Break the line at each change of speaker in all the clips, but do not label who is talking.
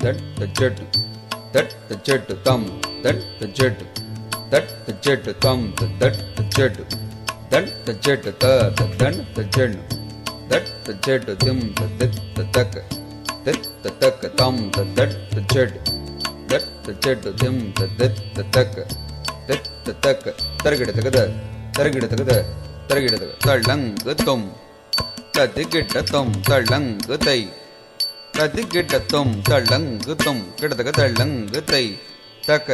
the చెట్టు the చెట్టు thumb the చెట్టు the చెట్టు thumb the చెట్టు the చెట్టు the చెట్టు the చెట్టు dim the తక్క thumb the చెట్టు the చెట్టు dim the తక్క తరగిడ తగద తళ్ళంగ తొం కదిగిడ్డ తొం తళ్ళంగ తై కదిగిడ్డ తొం తళ్ళంగ తొం కిడతగ తళ్ళంగ తై తక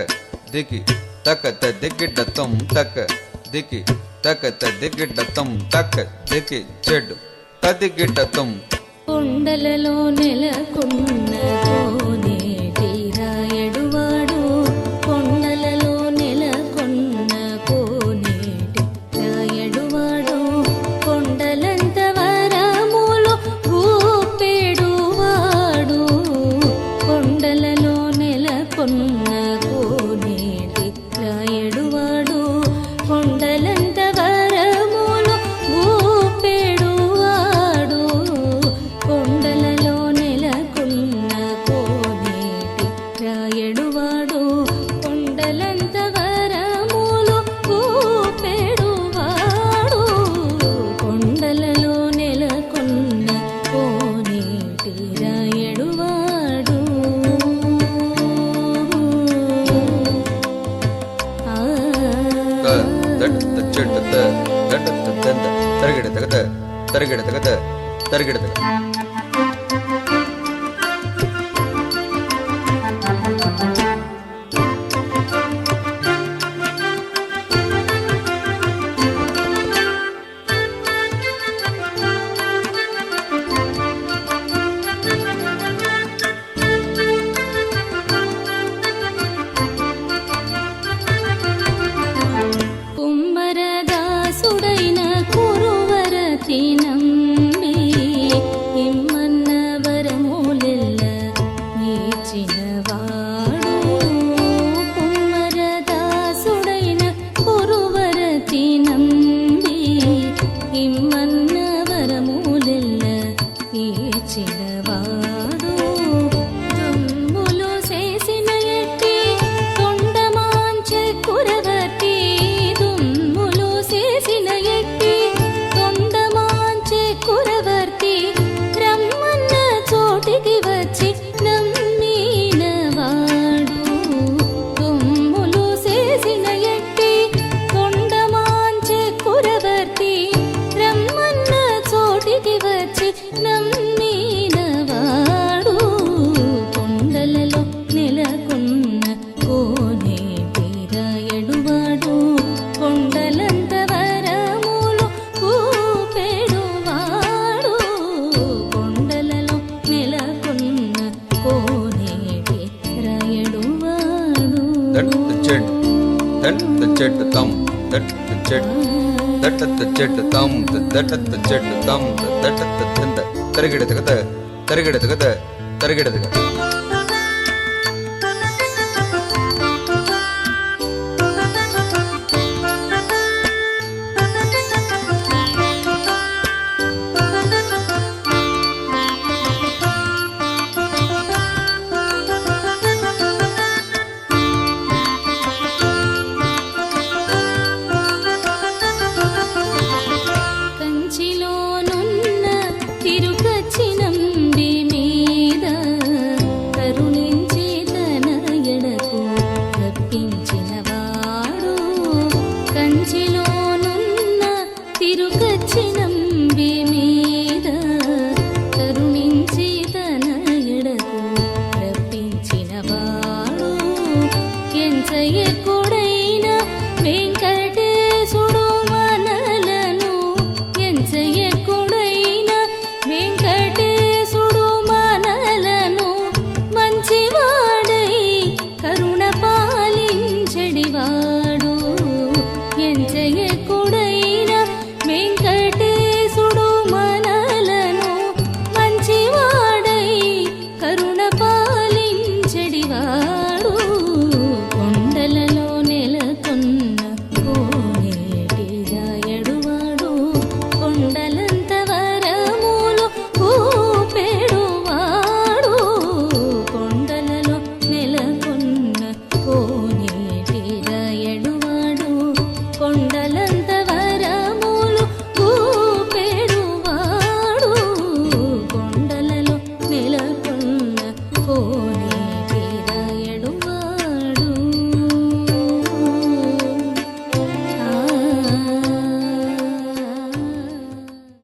దికి తక దిగిడ్డ తొం తక దికి తక దిగిడ్డ తొం తక దికి చెడు తదిగిడ్డ తొం
కొండలలో నెలకొన్న కోనేటి రాయడువాడు కొండలలో నెలకొన్న కోనేటి రాయడువాడు కొండలంత వరములు ఊపెడువాడు కొండలలో నెలకొన్న కోనేటి రాయడువాడు కొండలంత వరములు ఊపెడువాడు కొండలలో నెలకొన్న కోనేటి రాయడువాడు కొండలంత వరములు ఊపెడువాడు కొండలలో నెలకొన్న కోనేటి రాయడువాడు
చెట్టు తరగిడ తగద
కుమ్మరదాసుడైన కురువరతి నమ్మి ఇమ్మన్న వరములెల్ల నీచినవాడు కుమ్మరదాసుడైన కురువరతి నమ్మి ఇమ్మన్న వరములెల్ల నీచినవాడు దుమ్ములు చేసిన ఎట్టి తొండమాంచ కురవతి దుమ్ములు చేసిన ఎట్టి తొండమాంచ కురవర్తి రమ్మన్న చోటికి వచ్చి నమ్మినవాడు దుమ్ములు చేసిన ఎట్టి తొండమాంచ కురవర్తి రమ్మన్న చోటికి వచ్చి నమ్మినవాడు కొండలలో నెలకొన్న కోనేటి రాయడువాడు కొండలంత వరములు ఊపెడువాడు కొండలలో నెలకొన్న కోనేటి రాయడువాడు
the చెట్టు thumb the చెట్టు thumb the చెట్టు thumb తరగిడ తగద
కంచిలోనున్న తిరుకచ్చినంబి మీద కరుణించి తన ఎడకు రప్పించినవాడు కంచిలోనున్న తిరుకచ్చినంబి మీద కరుణించి తన ఎడకు రప్పించినవాడు ఎంచయ్య కూడా